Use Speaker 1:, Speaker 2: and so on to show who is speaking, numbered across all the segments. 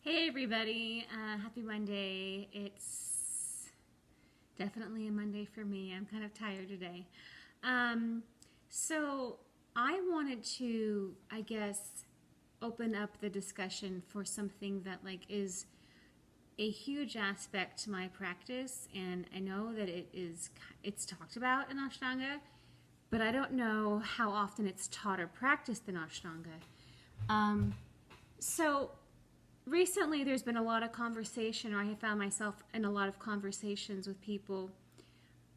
Speaker 1: Hey everybody, happy Monday. It's definitely a Monday for me. I'm kind of tired today. Um, so I wanted to, open up the discussion for something that is a huge aspect to my practice, and I know that it's talked about in Ashtanga, but I don't know how often it's taught or practiced in Ashtanga. Um, so recently there's been a lot of conversation, or I have found myself in a lot of conversations with people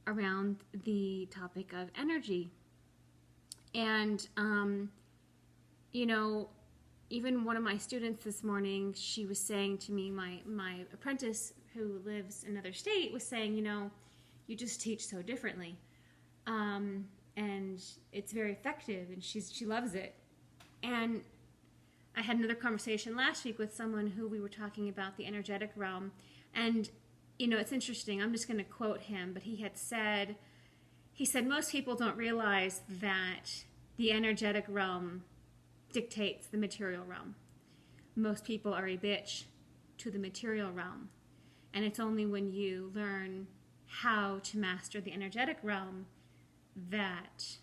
Speaker 1: around the topic of energy. And, you know, even one of my students this morning, she was saying to me, my apprentice who lives in another state was saying, you just teach so differently. And it's very effective, and she loves it. And I had another conversation last week with someone who we were talking about the energetic realm. And, it's interesting. I'm just going to quote him, but he said, most people don't realize that the energetic realm dictates the material realm. Most people are a bitch to the material realm. And it's only when you learn how to master the energetic realm that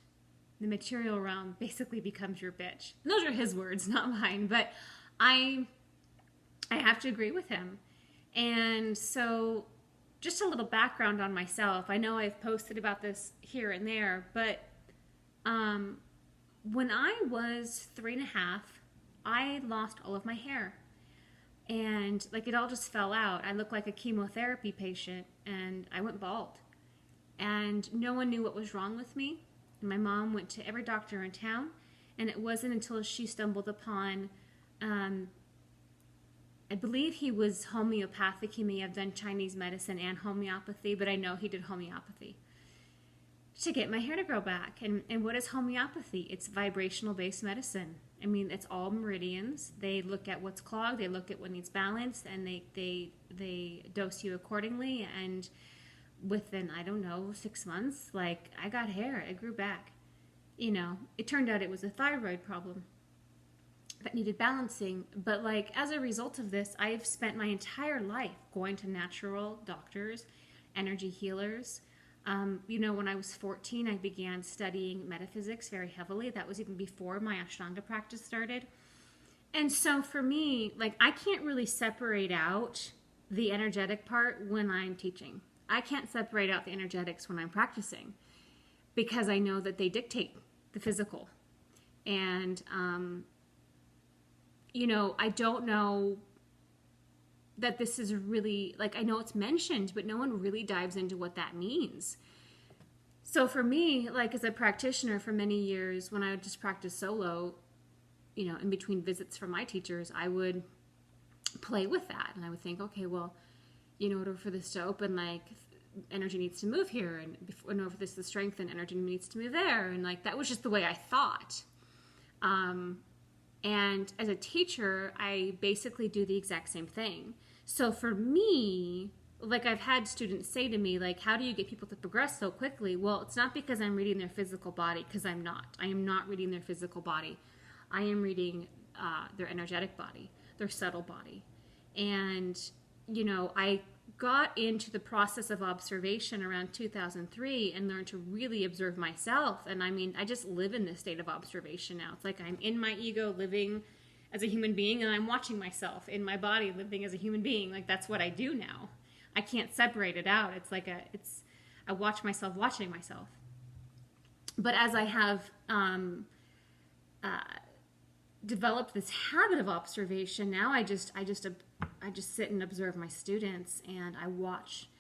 Speaker 1: the material realm basically becomes your bitch. And those are his words, not mine, but I have to agree with him. And so just a little background on myself. I know I've posted about this here and there, but when I was 3.5, I lost all of my hair. And it all just fell out. I looked like a chemotherapy patient, and I went bald. And no one knew what was wrong with me. My mom went to every doctor in town, and it wasn't until she stumbled upon, I believe he was homeopathic. He may have done Chinese medicine and homeopathy, but I know he did homeopathy to get my hair to grow back. And what is homeopathy? It's vibrational-based medicine. I mean, it's all meridians. They look at what's clogged, they look at what needs balance, and they dose you accordingly. And within, 6 months, I got hair. It grew back. It turned out it was a thyroid problem that needed balancing. But as a result of this, I've spent my entire life going to natural doctors, energy healers. When I was 14, I began studying metaphysics very heavily. That was even before my Ashtanga practice started. And so for me, I can't really separate out the energetic part when I'm teaching. I can't separate out the energetics when I'm practicing, because I know that they dictate the physical. And, I don't know that this is really, I know it's mentioned, but no one really dives into what that means. So for me, as a practitioner for many years, when I would just practice solo, in between visits from my teachers, I would play with that. And I would think, okay, well, in order for this to open, energy needs to move here, and in order for this to strengthen, energy needs to move there, and that was just the way I thought. And as a teacher, I basically do the exact same thing. So for me, I've had students say to me, how do you get people to progress so quickly? Well, it's not because I'm reading their physical body, because I'm not. I am not reading their physical body. I am reading their energetic body, their subtle body. And, I got into the process of observation around 2003 and learned to really observe myself. And I just live in this state of observation now. It's I'm in my ego living as a human being, and I'm watching myself in my body living as a human being. That's what I do now. I can't separate it out. I watch myself watching myself. But as I have developed this habit of observation, now I just sit and observe my students, and I watch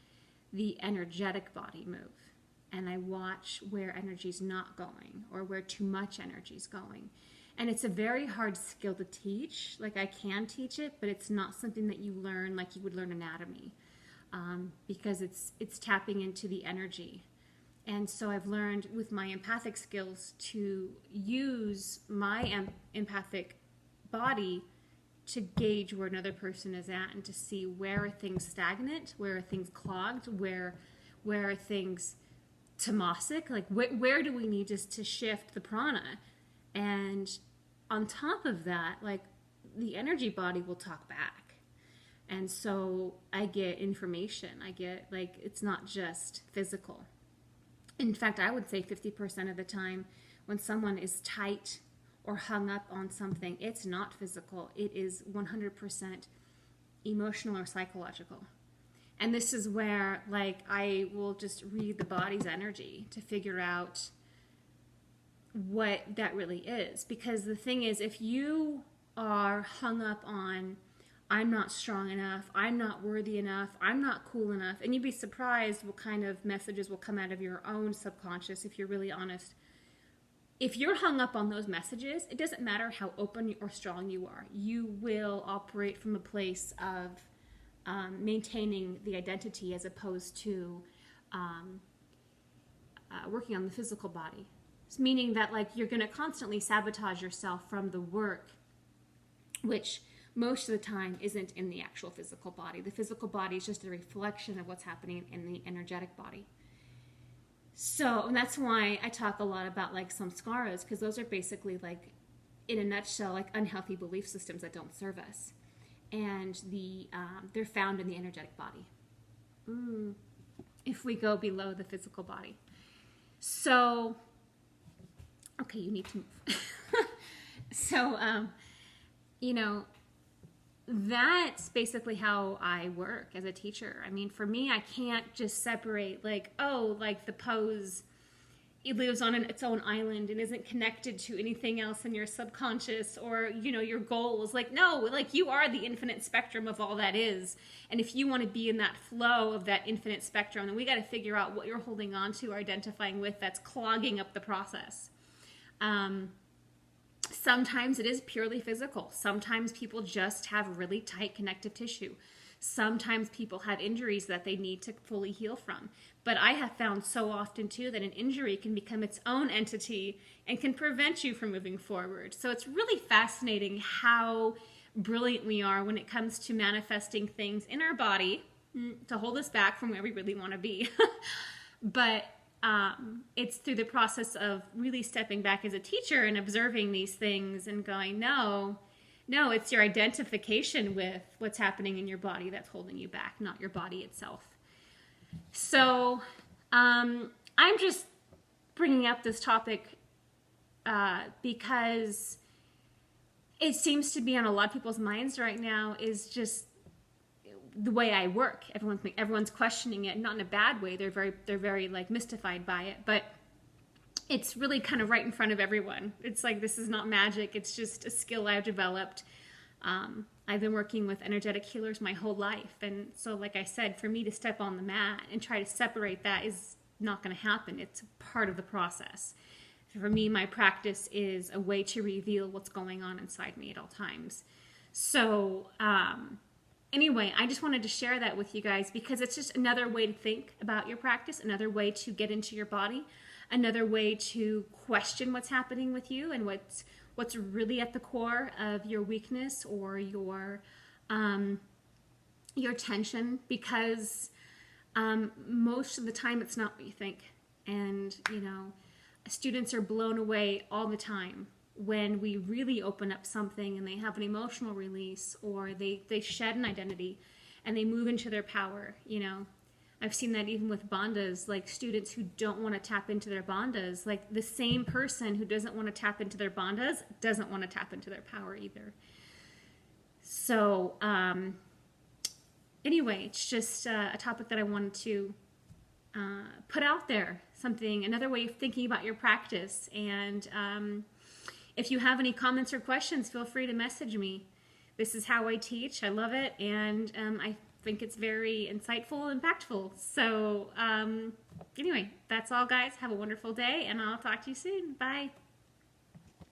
Speaker 1: the energetic body move, and I watch where energy's not going, or where too much energy's going. And it's a very hard skill to teach. I can teach it, but it's not something that you learn like you would learn anatomy, because it's tapping into the energy. And so I've learned with my empathic skills to use my empathic body to gauge where another person is at, and to see where are things stagnant, where are things clogged, where are things tamasic, where do we need to shift the prana. And on top of that, the energy body will talk back. And so I get information. I get, like, it's not just physical. In fact, I would say 50% of the time when someone is tight or hung up on something, it's not physical. It is 100% emotional or psychological. And this is where, like, I will just read the body's energy to figure out what that really is. Because the thing is, if you are hung up on, I'm not strong enough, I'm not worthy enough, I'm not cool enough, and you'd be surprised what kind of messages will come out of your own subconscious if you're really honest. If you're hung up on those messages, it doesn't matter how open or strong you are. You will operate from a place of maintaining the identity as opposed to working on the physical body. It's meaning that, like, you're going to constantly sabotage yourself from the work, which most of the time isn't in the actual physical body. The physical body is just a reflection of what's happening in the energetic body. So, and that's why I talk a lot about, like, samskaras, because those are basically, like, in a nutshell, like, unhealthy belief systems that don't serve us. And they're found in the energetic body. If we go below the physical body. So, okay, you need to move. So, you know, that's basically how I work as a teacher. I mean, for me, I can't just separate, like, oh, like the pose, it lives on its own island and isn't connected to anything else in your subconscious or, you know, your goals. Like, no, like, you are the infinite spectrum of all that is. And if you want to be in that flow of that infinite spectrum, then we got to figure out what you're holding on to or identifying with that's clogging up the process. Sometimes it is purely physical. Sometimes people just have really tight connective tissue. Sometimes people have injuries that they need to fully heal from. But I have found so often, too, that an injury can become its own entity and can prevent you from moving forward. So it's really fascinating how brilliant we are when it comes to manifesting things in our body to hold us back from where we really want to be. But it's through the process of really stepping back as a teacher and observing these things and going, no, it's your identification with what's happening in your body that's holding you back, not your body itself. So I'm just bringing up this topic because it seems to be on a lot of people's minds right now, is just the way I work. Everyone's questioning it, not in a bad way. They're very like mystified by it, but it's really kind of right in front of everyone. It's like, this is not magic. It's just a skill I've developed. I've been working with energetic healers my whole life. And so, like I said, for me to step on the mat and try to separate that is not going to happen. It's part of the process. For me, my practice is a way to reveal what's going on inside me at all times. So, anyway, I just wanted to share that with you guys because it's just another way to think about your practice, another way to get into your body, another way to question what's happening with you and what's really at the core of your weakness or your tension, because most of the time it's not what you think. And, you know, students are blown away all the time when we really open up something and they have an emotional release, or they shed an identity and they move into their power. You know, I've seen that even with bandhas, like students who don't want to tap into their bandhas, like the same person who doesn't want to tap into their bandhas doesn't want to tap into their power either. So anyway, it's just a topic that I wanted to put out there, another way of thinking about your practice. And if you have any comments or questions, feel free to message me. This is how I teach. I love it. And I think it's very insightful and impactful. So anyway, that's all, guys. Have a wonderful day, and I'll talk to you soon. Bye.